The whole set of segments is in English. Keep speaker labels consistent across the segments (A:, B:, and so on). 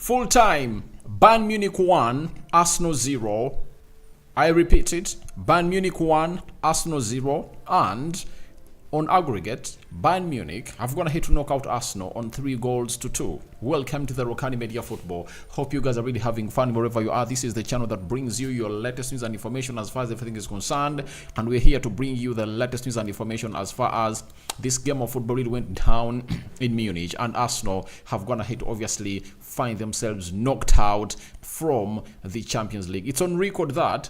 A: Full time, Bayern Munich 1, Arsenal 0. I repeat it, Bayern Munich 1, Arsenal 0. And on aggregate, Bayern Munich have gone ahead to knock out Arsenal on 3-2. Welcome to the Rokani Media Football. Hope you guys are really having fun wherever you are. This is the channel that brings you your latest news and information as far as everything is concerned. And we're here to bring you the latest news and information as far as this game of football really went down in Munich. And Arsenal have gone ahead to obviously find themselves knocked out from the Champions League. It's on record that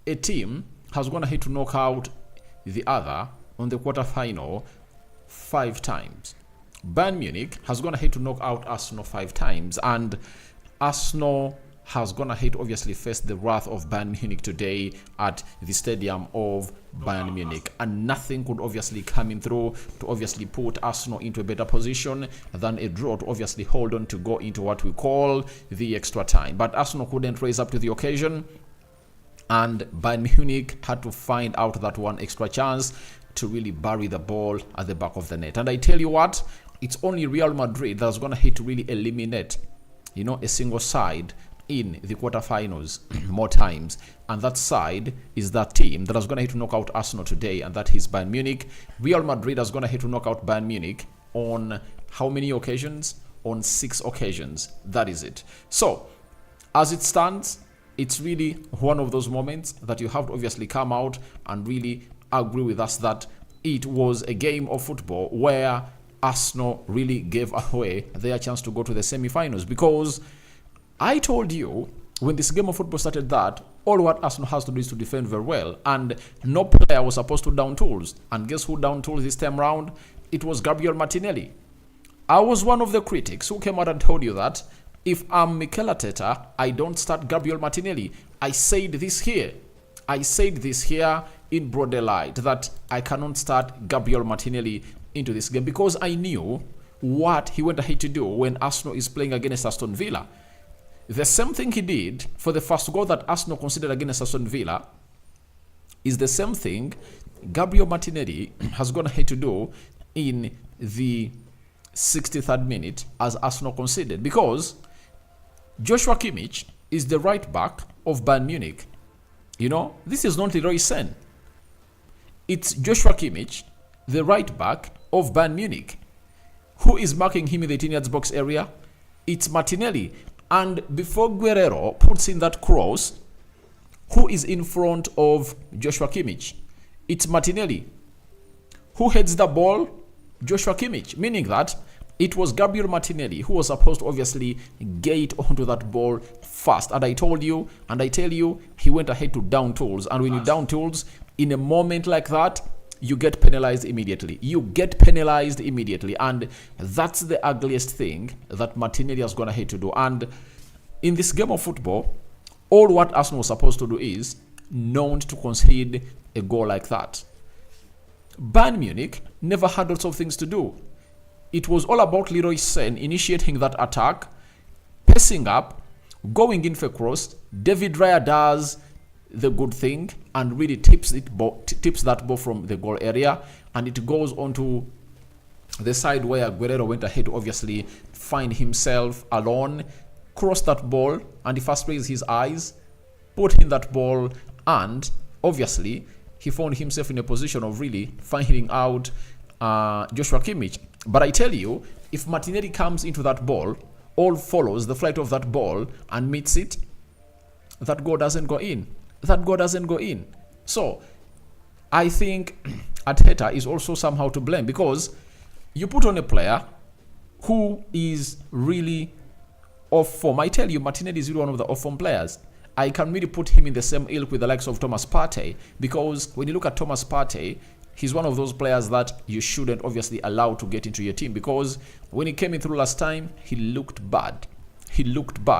A: a team has gone ahead to knock out the other on the quarterfinal 5 times. Bayern Munich has gone ahead to knock out Arsenal 5 times, and Arsenal has gone ahead to obviously face the wrath of Bayern Munich today at the stadium of Bayern Munich, and nothing could obviously come in through to obviously put Arsenal into a better position than a draw to obviously hold on to go into what we call the extra time. But Arsenal couldn't raise up to the occasion, and Bayern Munich had to find out that one extra chance to really bury the ball at the back of the net. And I tell you what, it's only Real Madrid that's going to hit to really eliminate, a single side in the quarterfinals more times. And that side is that team that is going to hit to knock out Arsenal today, and that is Bayern Munich. Real Madrid is going to hit to knock out Bayern Munich on how many occasions? On 6 occasions. That is it. So, as it stands, it's really one of those moments that you have to obviously come out and really agree with us that it was a game of football where Arsenal really gave away their chance to go to the semi-finals, because I told you when this game of football started that all what Arsenal has to do is to defend very well, and no player was supposed to down tools. And guess who down tools this time round? It was Gabriel Martinelli. I was one of the critics who came out and told you that if I'm Mikel Arteta, I don't start Gabriel Martinelli. I said this here in broad daylight that I cannot start Gabriel Martinelli into this game, because I knew what he went ahead to do when Arsenal is playing against Aston Villa. The same thing he did for the first goal that Arsenal considered against Aston Villa is the same thing Gabriel Martinelli has gone ahead to do in the 63rd minute as Arsenal conceded, because Joshua Kimmich is the right back of Bayern Munich. This is not Leroy Sen. It's Joshua Kimmich, the right back of Bayern Munich. Who is marking him in the 18-yard box area? It's Martinelli. And before Guerrero puts in that cross, who is in front of Joshua Kimmich? It's Martinelli. Who heads the ball? Joshua Kimmich. Meaning that it was Gabriel Martinelli who was supposed to obviously get onto that ball fast. And I told you, and I tell you, he went ahead to down tools. And when you down tools, in a moment like that, you get penalized immediately. And that's the ugliest thing that Martinelli has gone ahead to do. And in this game of football, all what Arsenal was supposed to do is not to concede a goal like that. Bayern Munich never had lots of things to do. It was all about Leroy Sen initiating that attack, pacing up, going in for a cross. David Raya does the good thing and really tips that ball from the goal area, and it goes onto the side where Guerrero went ahead to obviously find himself alone, cross that ball, and he first raised his eyes, put in that ball, and obviously he found himself in a position of really finding out Joshua Kimmich. But I tell you, if Martinelli comes into that ball, all follows the flight of that ball and meets it, that goal doesn't go in. So I think Arteta is also somehow to blame, because you put on a player who is really off form. I tell you, Martinelli is really one of the off form players. I can really put him in the same ilk with the likes of Thomas Partey, because when you look at Thomas Partey, he's one of those players that you shouldn't obviously allow to get into your team, because when he came in through last time, he looked bad.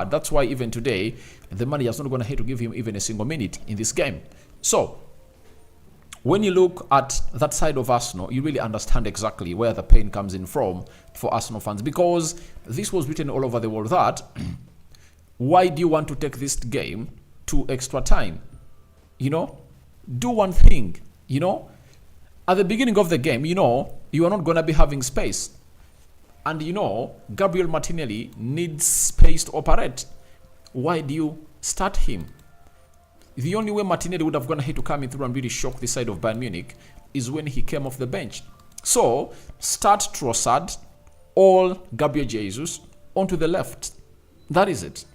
A: That's why even today, the manager is not going to have to give him even a single minute in this game. So, when you look at that side of Arsenal, you really understand exactly where the pain comes in from for Arsenal fans, because this was written all over the world that why do you want to take this game to extra time? Do one thing, At the beginning of the game, you are not going to be having space. And you know, Gabriel Martinelli needs space to operate. Why do you start him? The only way Martinelli would have gone ahead to come in through and really shock the side of Bayern Munich is when he came off the bench. So, start Trossard, all Gabriel Jesus onto the left. That is it.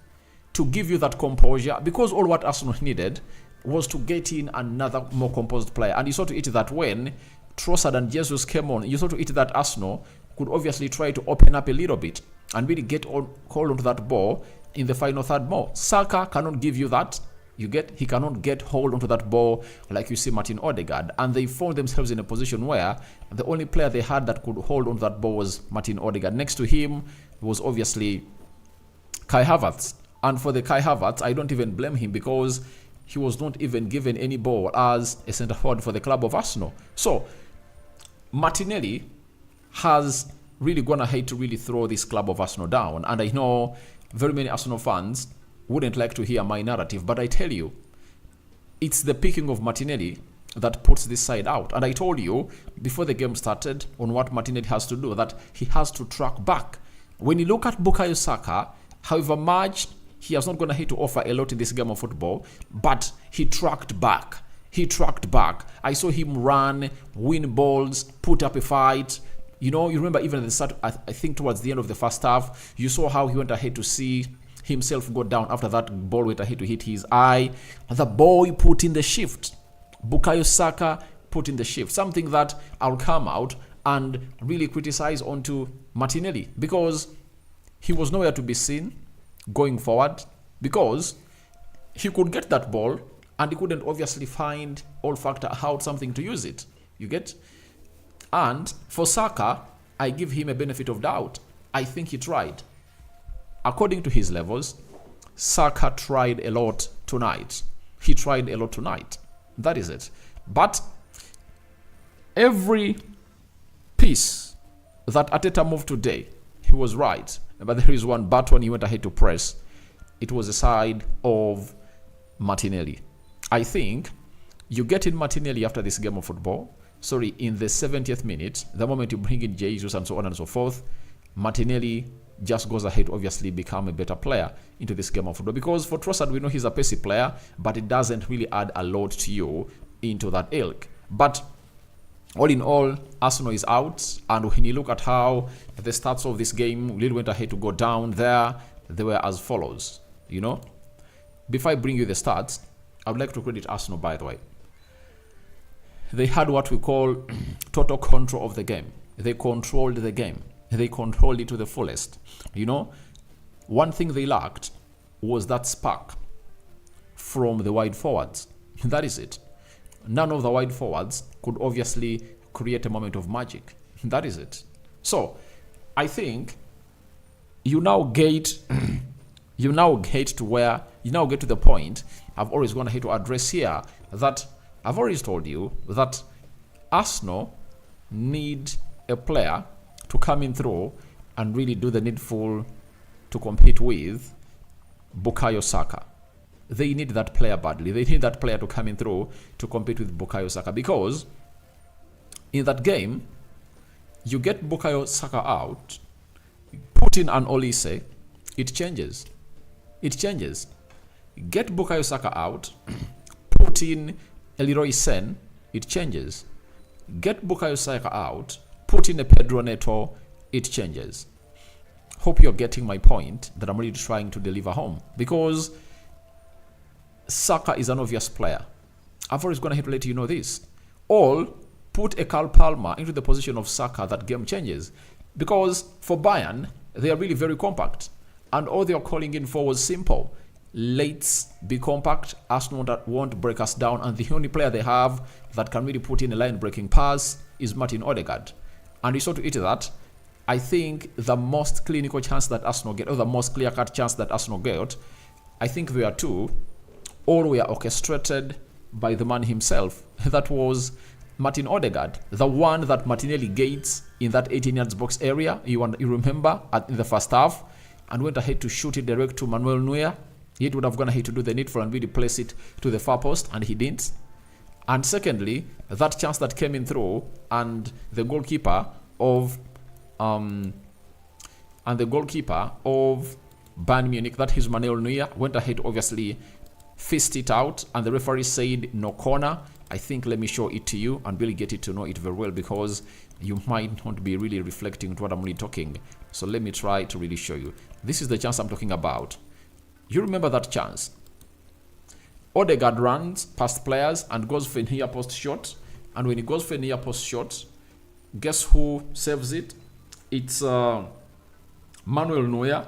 A: To give you that composure, because all what Arsenal needed was to get in another more composed player. And you saw to it that when Trossard and Jesus came on, you saw to it that Arsenal could obviously try to open up a little bit and really get hold onto that ball in the final third more. Saka cannot give you that. He cannot get hold onto that ball like you see Martin Odegaard. And they found themselves in a position where the only player they had that could hold onto that ball was Martin Odegaard. Next to him was obviously Kai Havertz. And for the Kai Havertz, I don't even blame him because he was not even given any ball as a centre forward for the club of Arsenal. So, Martinelli has really gone ahead to really throw this club of Arsenal down. And I know very many Arsenal fans wouldn't like to hear my narrative, but I tell you, it's the picking of Martinelli that puts this side out. And I told you before the game started on what Martinelli has to do, that he has to track back. When you look at Bukayo Saka, however much he has not gone ahead to offer a lot in this game of football, but he tracked back. I saw him run, win balls, put up a fight. You know, you remember even at the start, I think towards the end of the first half, you saw how he went ahead to see himself go down after that ball went ahead to hit his eye. The boy put in the shift. Bukayo Saka put in the shift. Something that I'll come out and really criticize onto Martinelli, because he was nowhere to be seen going forward, because he could get that ball and he couldn't obviously find or factor out something to use it. You get? And for Saka, I give him a benefit of doubt. I think he tried. According to his levels, Saka tried a lot tonight. He tried a lot tonight. That is it. But every piece that Arteta moved today, he was right. But there is one button he went ahead to press. It was the side of Martinelli. I think you get in Martinelli after this game of football. Sorry, in the 70th minute, the moment you bring in Jesus and so on and so forth, Martinelli just goes ahead to obviously become a better player into this game of football. Because for Trossard, we know he's a pacey player, but it doesn't really add a lot to you into that ilk. But all in all, Arsenal is out. And when you look at how the stats of this game really went ahead to go down there, they were as follows. You know, before I bring you the stats, I would like to credit Arsenal, by the way. They had what we call total control of the game. They controlled the game. They controlled it to the fullest. You know, one thing they lacked was that spark from the wide forwards. That is it. None of the wide forwards could obviously create a moment of magic. That is it. So, I think you now get to the point I've always gone ahead to address here, that I've always told you that Arsenal need a player to come in through and really do the needful to compete with Bukayo Saka. They need that player badly. They need that player to come in through to compete with Bukayo Saka, because in that game, you get Bukayo Saka out, put in an Olise, it changes. Get Bukayo Saka out, put in Leroy Sen, it changes. Get Bukayo Saka out, put in a Pedro Neto, it changes. Hope you're getting my point that I'm really trying to deliver home, because Saka is an obvious player. I've always gone ahead to let you know this. All put a Carl Palmer into the position of Saka, that game changes. Because for Bayern, they are really very compact. And all they are calling in for was simple. Let's be compact. Arsenal won't break us down. And the only player they have that can really put in a line-breaking pass is Martin Odegaard. And we saw to it that I think the most clinical chance that Arsenal get, or the most clear-cut chance that Arsenal get, I think there are two. All were orchestrated by the man himself. That was Martin Odegaard, the one that Martinelli gates in that 18 yards box area. You remember in the first half, and went ahead to shoot it direct to Manuel Neuer. He would have gone ahead to do the needful and really place it to the far post, and he didn't. And secondly, that chance that came in through, and the goalkeeper of and the goalkeeper of Bayern Munich, that is Manuel Neuer, went ahead to obviously fist it out, and the referee said no corner. I think let me show it to you and really get it to know it very well, because you might not be really reflecting to what I'm really talking. So let me try to really show you. This is the chance I'm talking about. You remember that chance? Odegaard runs past players and goes for a near post shot. And when he goes for a near post shot, guess who saves it? It's Manuel Neuer.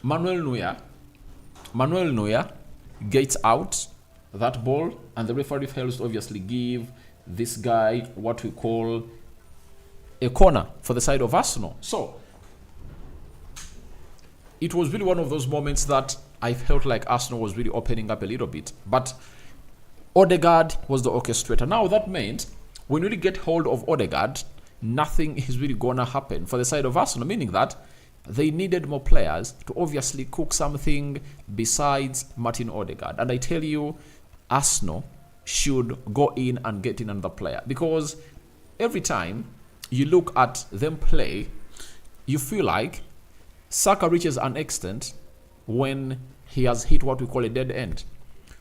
A: Manuel Neuer gets out that ball, and the referee fails to obviously give this guy what we call a corner for the side of Arsenal. So it was really one of those moments that I felt like Arsenal was really opening up a little bit. But Odegaard was the orchestrator. Now that meant when you really get hold of Odegaard, nothing is really going to happen for the side of Arsenal, meaning that they needed more players to obviously cook something besides Martin Odegaard. And I tell you, Arsenal should go in and get in another player, because every time you look at them play, you feel like Saka reaches an extent when he has hit what we call a dead end,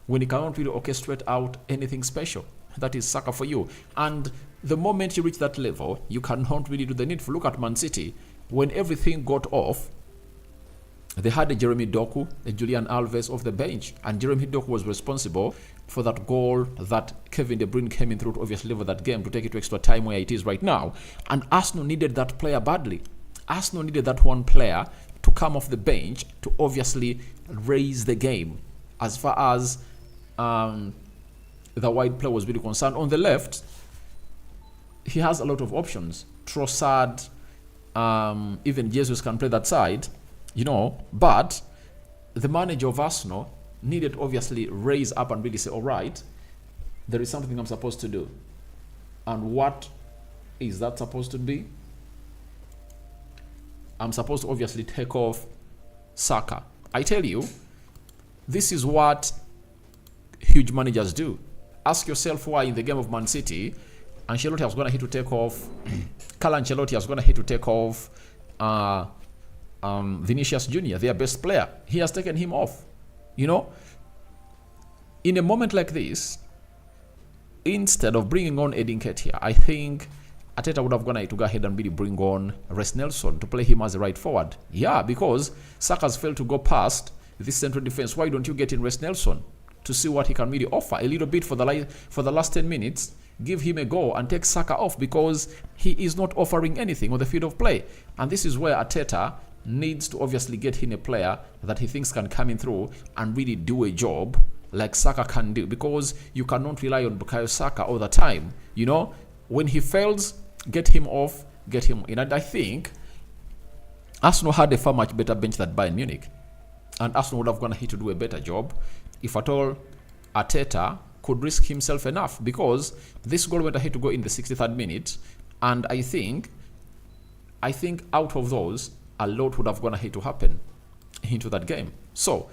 A: when he cannot really orchestrate out anything special. That is Saka for you. And the moment you reach that level, you cannot really do the needful. Look at Man City. When everything got off, they had a Jeremy Doku, a Julian Alves off the bench, and Jeremy Doku was responsible for that goal that Kevin De Bruyne came in through to obviously level that game to take it to extra time where it is right now. And Arsenal needed that player badly. Arsenal needed that one player to come off the bench to obviously raise the game as far as the wide player was really concerned. On the left, he has a lot of options. Trossard, even Jesus can play that side, but the manager of Arsenal needed to obviously raise up and really say, all right, there is something I'm supposed to do. And what is that supposed to be? I'm supposed to obviously take off Saka. I tell you, this is what huge managers do. Ask yourself why in the game of Man City, Ancelotti was going to hit to take off Carlo Ancelotti was going to hit to take off Vinicius Jr., their best player. He has taken him off. In a moment like this, instead of bringing on Edin Ketia, I think Arteta would have gone to go ahead and really bring on Reece Nelson to play him as a right forward. Yeah, because Saka's failed to go past this central defense. Why don't you get in Reece Nelson to see what he can really offer a little bit for the last 10 minutes? Give him a go and take Saka off, because he is not offering anything on the field of play. And this is where Arteta needs to obviously get in a player that he thinks can come in through and really do a job like Saka can do, because you cannot rely on Bukayo Saka all the time. When he fails, get him off, get him in. And I think Arsenal had a far much better bench than Bayern Munich, and Arsenal would have gone ahead to do a better job if at all Arteta could risk himself enough, because this goal went ahead to go in the 63rd minute, and I think out of those, a lot would have gone ahead to happen into that game. So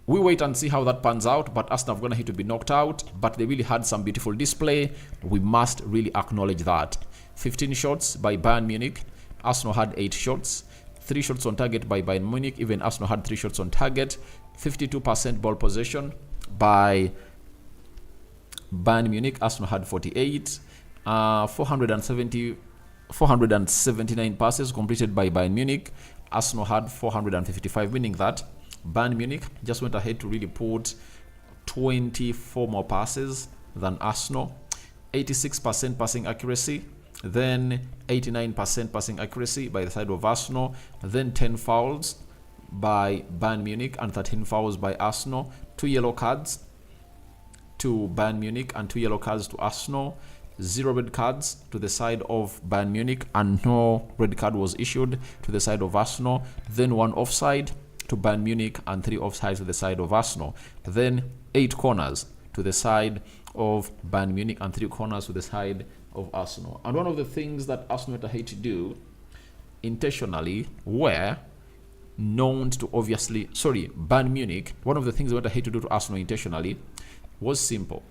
A: we wait and see how that pans out, but Arsenal have gone ahead to be knocked out, but they really had some beautiful display. We must really acknowledge that. 15 shots by Bayern Munich. Arsenal had 8 shots. 3 shots on target by Bayern Munich. Even Arsenal had 3 shots on target. 52% ball possession by Bayern Munich. Arsenal had 48. 479 passes completed by Bayern Munich. Arsenal had 455, meaning that Bayern Munich just went ahead to really put 24 more passes than Arsenal. 86% passing accuracy, then 89% passing accuracy by the side of Arsenal, then 10 fouls by Bayern Munich and 13 fouls by Arsenal. 2 yellow cards to Bayern Munich and 2 yellow cards to Arsenal. 0 red cards to the side of Bayern Munich and no red card was issued to the side of Arsenal. Then 1 offside to Bayern Munich and 3 offsides to the side of Arsenal. Then 8 corners to the side of Bayern Munich and 3 corners to the side of Arsenal. And one of the things that Arsenal had to do intentionally were known to Bayern Munich, one of the things they had to do to Arsenal intentionally was simple.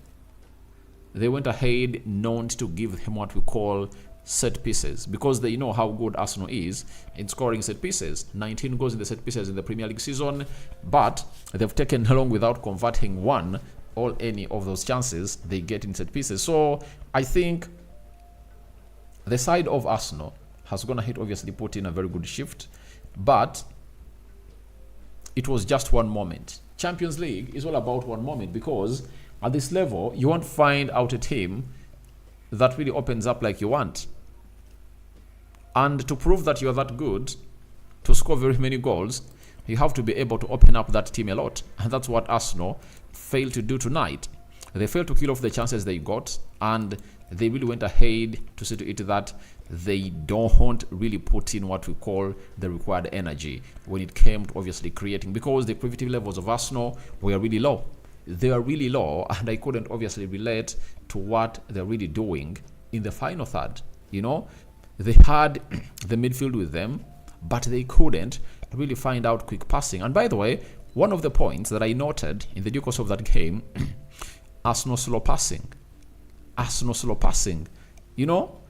A: they went ahead not to give him what we call set pieces, because they know how good Arsenal is in scoring set pieces. 19 goals in the set pieces in the Premier League season, but they've taken long without converting one or any of those chances they get in set pieces. So I think the side of Arsenal has gone ahead, obviously put in a very good shift, but it was just one moment. Champions League is all about one moment, because at this level you won't find out a team that really opens up like you want. And to prove that you're that good, to score very many goals, you have to be able to open up that team a lot. And that's what Arsenal failed to do tonight. They failed to kill off the chances they got, and they really went ahead to see to it that they don't really put in what we call the required energy when it came to obviously creating, because the creativity levels of Arsenal were really low. They are really low, and I couldn't obviously relate to what they're really doing in the final third. You know, they had the midfield with them, but they couldn't really find out quick passing. And by the way, one of the points that I noted in the due course of that game, Arsenal slow passing. Arsenal slow passing. You know,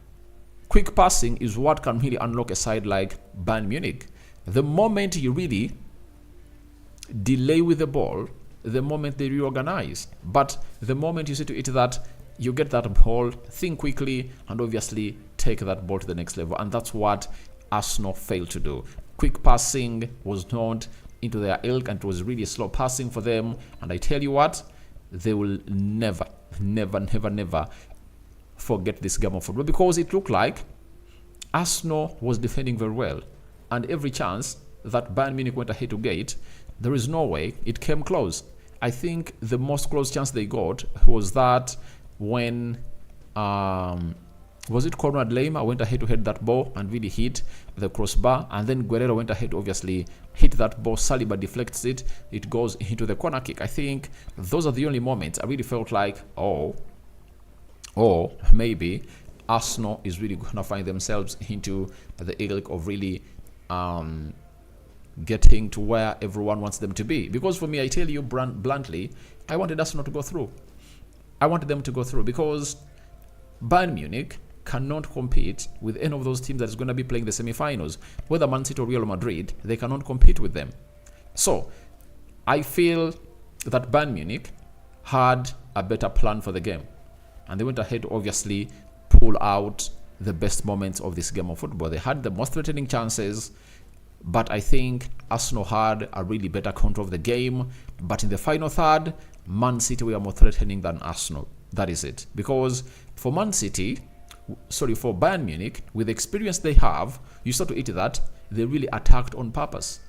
A: quick passing is what can really unlock a side like Bayern Munich. The moment you really delay with the ball, the moment they reorganize. But the moment you see to it that you get that ball, think quickly, and obviously take that ball to the next level. And that's what Arsenal failed to do. Quick passing was not into their ilk, and it was really slow passing for them. And I tell you what, they will never forget this game of football, because it looked like Arsenal was defending very well. And every chance that Bayern Munich went ahead to get, there is no way it came close. I think the most close chance they got was that when was it Conrad Lema went ahead to hit that ball and really hit the crossbar, and then Guerrero went ahead to obviously hit that ball. Saliba deflects it, it goes into the corner kick. I think those are the only moments I really felt like, oh, maybe Arsenal is really going to find themselves into the ilk of really getting to where everyone wants them to be. Because for me, I tell you bluntly, I wanted Arsenal to go through. I wanted them to go through, because Bayern Munich cannot compete with any of those teams that is going to be playing the semi-finals. Whether Man City or Real Madrid, they cannot compete with them. So I feel that Bayern Munich had a better plan for the game, and they went ahead to obviously pull out the best moments of this game of football. They had the most threatening chances, but I think Arsenal had a really better control of the game. But in the final third, Man City were more threatening than Arsenal. That is it. Because for Bayern Munich, with the experience they have, you start to eat that, they really attacked on purpose.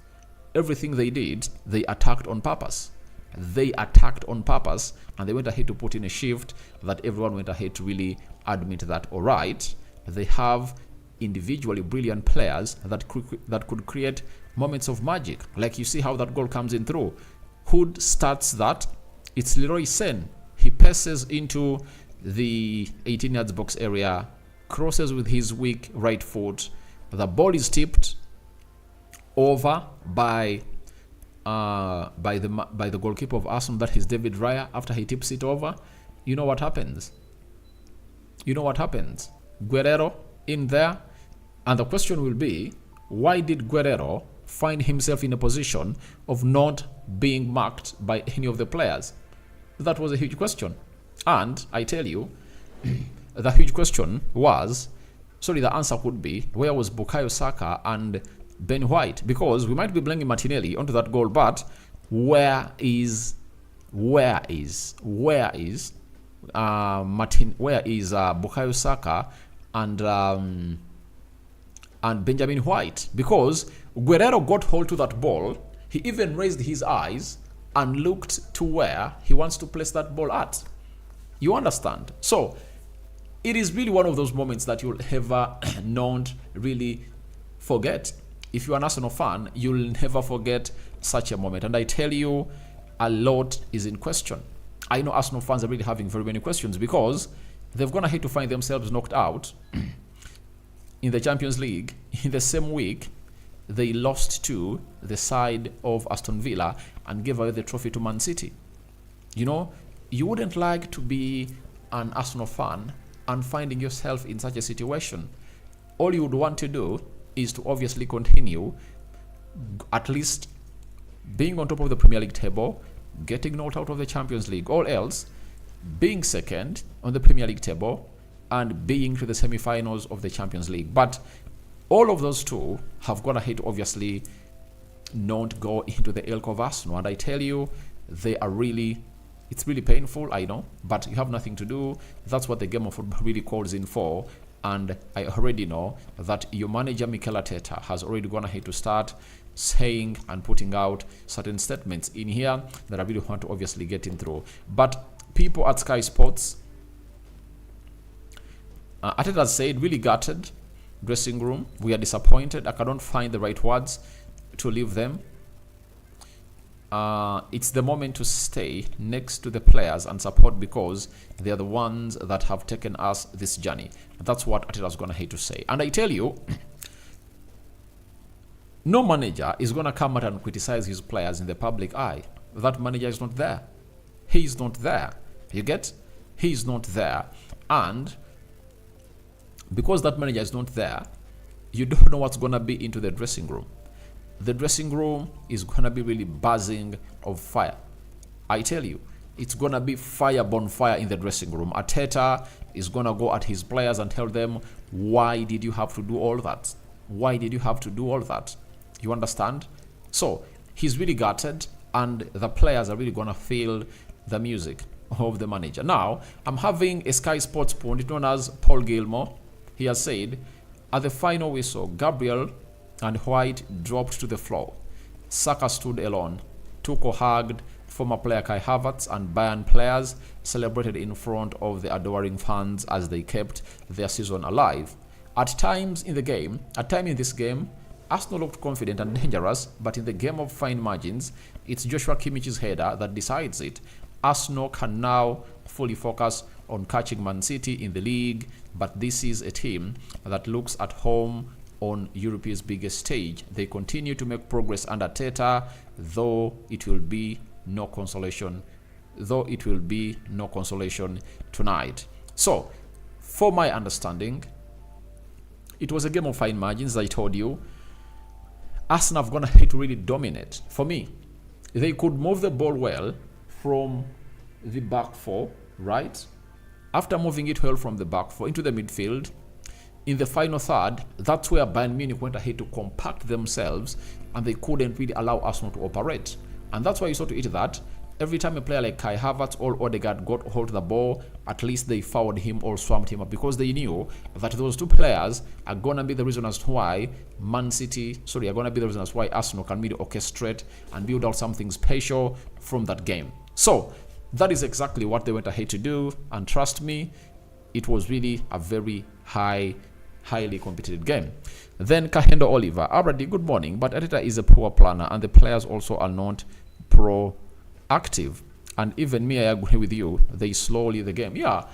A: Everything they did, they attacked on purpose. They attacked on purpose, and they went ahead to put in a shift that everyone went ahead to really admit that, all right, they have individually brilliant players that could create moments of magic. Like you see how that goal comes in through. Who starts that? It's Leroy Sen. He passes into the 18 yards box area, crosses with his weak right foot. The ball is tipped over by the goalkeeper of Arsenal, that is David Raya. After he tips it over, you know what happens? Guerrero in there, and the question will be, why did Guerrero find himself in a position of not being marked by any of the players? That was a huge question. And I tell you, the huge question was, the answer could be, where was Bukayo Saka and Ben White? Because we might be blaming Martinelli onto that goal, but where is Bukayo Saka and Benjamin White? Because Guerrero got hold to that ball, he even raised his eyes and looked to where he wants to place that ball at. You understand? So it is really one of those moments that you'll ever not really forget. If you're an Arsenal fan, you'll never forget such a moment. And I tell you, a lot is in question. I know Arsenal fans are really having very many questions, because they've gone ahead to find themselves knocked out in the Champions League in the same week they lost to the side of Aston Villa and gave away the trophy to Man City. You know, you wouldn't like to be an Arsenal fan and finding yourself in such a situation, all you would want to do is to obviously continue at least being on top of the Premier League table, getting knocked out of the Champions League, or else being second on the Premier League table and being to the semi-finals of the Champions League. But all of those two have gone ahead to obviously not go into the ilk of Arsenal. And I tell you, it's really painful, I know, but you have nothing to do. That's what the game of football really calls in for. And I already know that your manager, Mikel Arteta, has already gone ahead to start saying and putting out certain statements in here that I really want to obviously get in through. But people at Sky Sports, Arteta said, really gutted, dressing room. We are disappointed. I cannot find the right words to leave them. It's the moment to stay next to the players and support because they are the ones that have taken us this journey. That's what Arteta's going to hate to say. And I tell you, no manager is going to come out and criticize his players in the public eye. That manager is not there. He is not there. You get? He is not there. And because that manager is not there, you don't know what's going to be into the dressing room. The dressing room is going to be really buzzing of fire. I tell you, it's going to be fire bonfire in the dressing room. Arteta is going to go at his players and tell them, why did you have to do all that? Why did you have to do all that? You understand? So, he's really gutted, and the players are really going to feel the music of the manager. Now, I'm having a Sky Sports pundit known as Paul Gilmore. He has said, at the final whistle, Gabriel and White dropped to the floor. Saka stood alone. Tuchel hugged former player Kai Havertz, and Bayern players celebrated in front of the adoring fans as they kept their season alive. At times in this game, Arsenal looked confident and dangerous, but in the game of fine margins, it's Joshua Kimmich's header that decides it. Arsenal can now fully focus on catching Man City in the league, but this is a team that looks at home on Europe's biggest stage. They continue to make progress under Arteta, though it will be no consolation tonight. So, for my understanding, it was a game of fine margins, as I told you. Arsenal have gone ahead to really dominate. For me, they could move the ball well from the back four, right? After moving it well from the back four into the midfield, in the final third, that's where Bayern Munich went ahead to compact themselves, and they couldn't really allow Arsenal to operate. And that's why you saw to it that every time a player like Kai Havertz or Odegaard got hold of the ball, at least they fouled him or swamped him up, because they knew that those two players are going to be the reason as to why Arsenal can really orchestrate and build out something special from that game. So that is exactly what they went ahead to do, and trust me, it was really a very highly competitive game. Then Kahendo Oliver, already good morning, but Arteta is a poor planner and the players also are not proactive. And even me, I agree with you, they slowly the game. Yeah,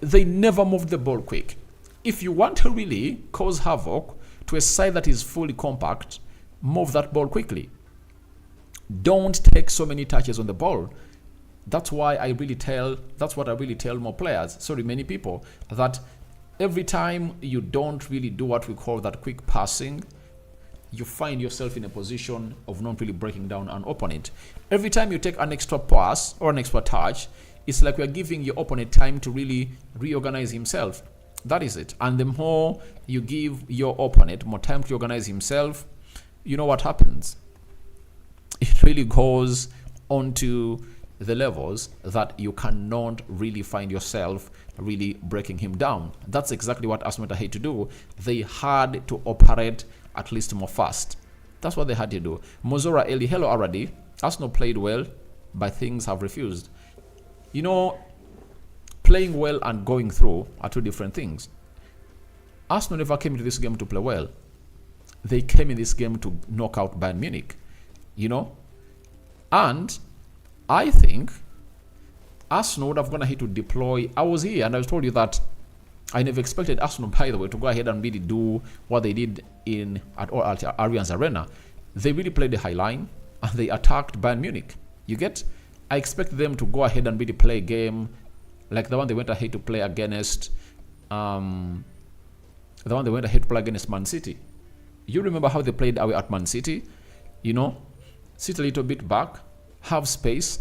A: they never moved the ball quick. If you want to really cause havoc to a side that is fully compact, move that ball quickly. Don't take so many touches on the ball. That's what I really tell many people, that every time you don't really do what we call that quick passing, you find yourself in a position of not really breaking down an opponent. Every time you take an extra pass or an extra touch, it's like we're giving your opponent time to really reorganize himself. That is it. And the more you give your opponent more time to organize himself, you know what happens? It really goes onto the levels that you cannot really find yourself really breaking him down. That's exactly what Arsenal had to do. They had to operate at least more fast. That's what they had to do. Mozora Eli, hello already. Arsenal played well, but things have refused. You know, playing well and going through are two different things. Arsenal never came into this game to play well. They came in this game to knock out Bayern Munich, you know. And I think Arsenal would have gone ahead to deploy. I was here and I told you that I never expected Arsenal, by the way, to go ahead and really do what they did at Allianz Arena. They really played the high line and they attacked Bayern Munich. You get? I expect them to go ahead and really play a game like the one they went ahead to play against Man City. You remember how they played away at Man City? Sit a little bit back, have space,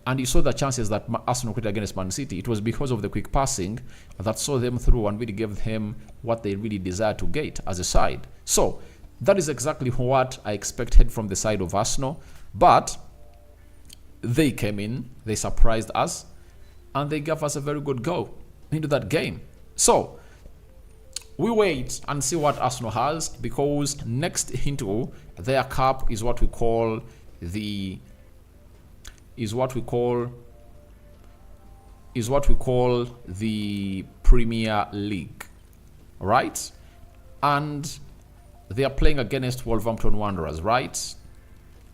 A: and you saw the chances that Arsenal created against Man City. It was because of the quick passing that saw them through and really gave them what they really desired to get as a side. So that is exactly what I expected from the side of Arsenal. But they came in, they surprised us, and they gave us a very good go into that game. So we wait and see what Arsenal has, because next into their cup is what we call the Premier League, right? And they are playing against Wolverhampton Wanderers, right?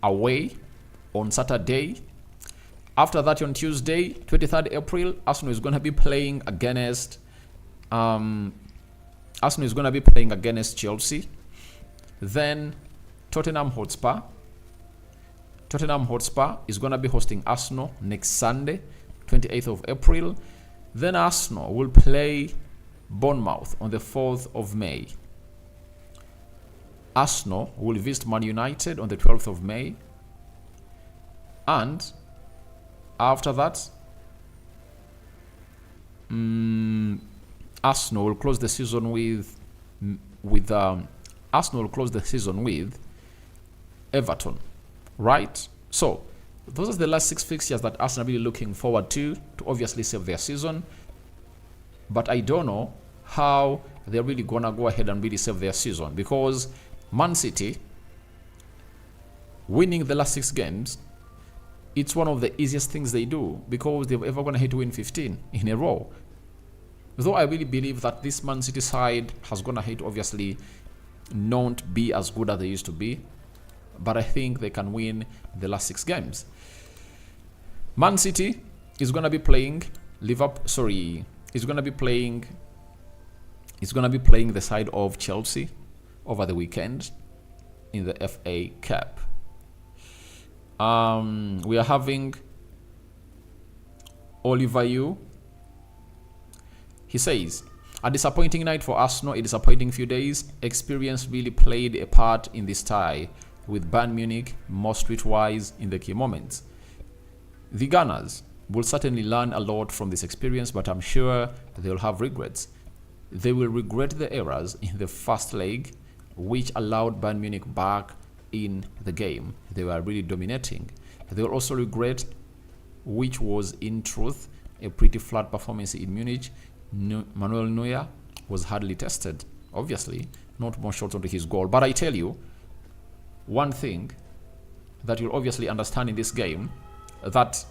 A: Away on Saturday. After that, on Tuesday, 23rd April, Arsenal is going to be playing against Chelsea. Then Tottenham Hotspur is going to be hosting Arsenal next Sunday, 28th of April. Then Arsenal will play Bournemouth on the 4th of May. Arsenal will visit Man United on the 12th of May. And after that, Arsenal will close the season with Everton, right? So those are the last 6 fixtures that Arsenal are really looking forward to obviously save their season. But I don't know how they're really gonna go ahead and really save their season, because Man City winning the last 6 games, it's one of the easiest things they do, because they're ever gonna hit to win 15 in a row. Though I really believe that this Man City side has gonna hit obviously not be as good as they used to be, but I think they can win the last 6 games. Man City is gonna be playing is gonna be playing the side of Chelsea over the weekend in the FA Cup. We are having Oliver Yu. He says, a disappointing night for Arsenal, a disappointing few days. Experience really played a part in this tie with Bayern Munich, more streetwise in the key moments. The Gunners will certainly learn a lot from this experience, but I'm sure they'll have regrets. They will regret the errors in the first leg, which allowed Bayern Munich back in the game. They were really dominating. They will also regret, which was in truth a pretty flat performance in Munich. Manuel Neuer was hardly tested, obviously, not more shots onto his goal. But I tell you, one thing that you'll obviously understand in this game, that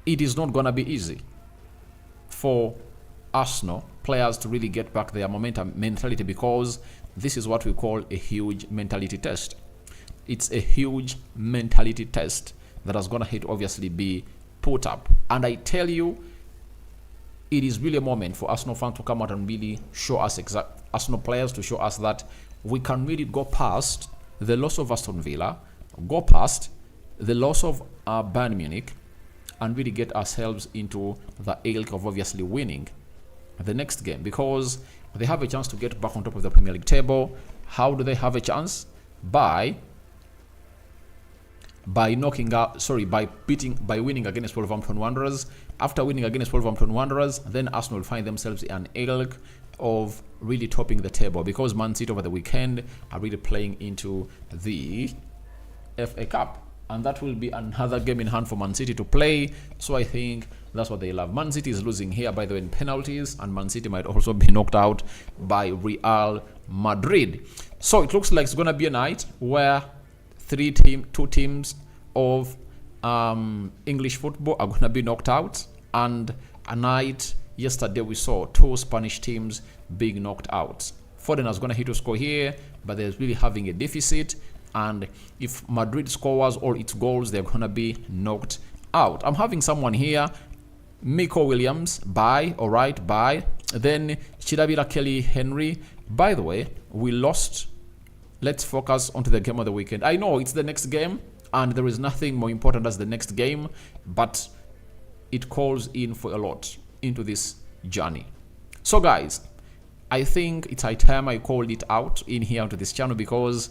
A: it is not going to be easy for Arsenal players to really get back their momentum mentality, because this is what we call a huge mentality test. It's a huge mentality test that is going to hit obviously be put up. And I tell you, it is really a moment for Arsenal fans to come out and really show us, Arsenal players to show us that we can really go past the loss of Aston Villa, go past the loss of Bayern Munich, and really get ourselves into the ilk of obviously winning the next game, because they have a chance to get back on top of the Premier League table. How do they have a chance? By winning against Wolverhampton Wanderers. After winning against Wolverhampton Wanderers, then Arsenal will find themselves in an ilk of really topping the table, because Man City over the weekend are really playing into the FA Cup, and that will be another game in hand for Man City to play. So I think that's what they love. Man City is losing here, by the way, in penalties, and Man City might also be knocked out by Real Madrid. So it looks like it's going to be a night where two teams of English football are going to be knocked out, and a night yesterday we saw 2 Spanish teams being knocked out. Foden is going to hit a score here, but they're really having a deficit, and if Madrid scores all its goals, they're going to be knocked out. I'm having someone here, Miko Williams, buy, all right, buy. Then Chidabira Kelly Henry. By the way, we lost. Let's focus onto the game of the weekend. I know it's the next game, and there is nothing more important as the next game, but it calls in for a lot into this journey. So guys, I think it's high time I called it out in here onto this channel, because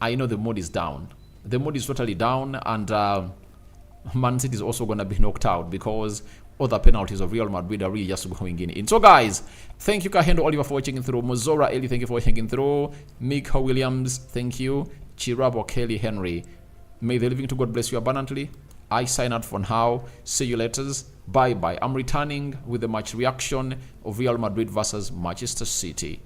A: I know the mood is down. The mood is totally down, and Man City is also going to be knocked out because other penalties of Real Madrid are really just going in. So guys, thank you Kahendo Oliver for watching through. Mozora Eli, thank you for watching through. Mika Williams, thank you. Chirabo Kelly Henry, may the living to God bless you abundantly. I sign out for now. See you later. Bye bye. I'm returning with the match reaction of Real Madrid versus Manchester City.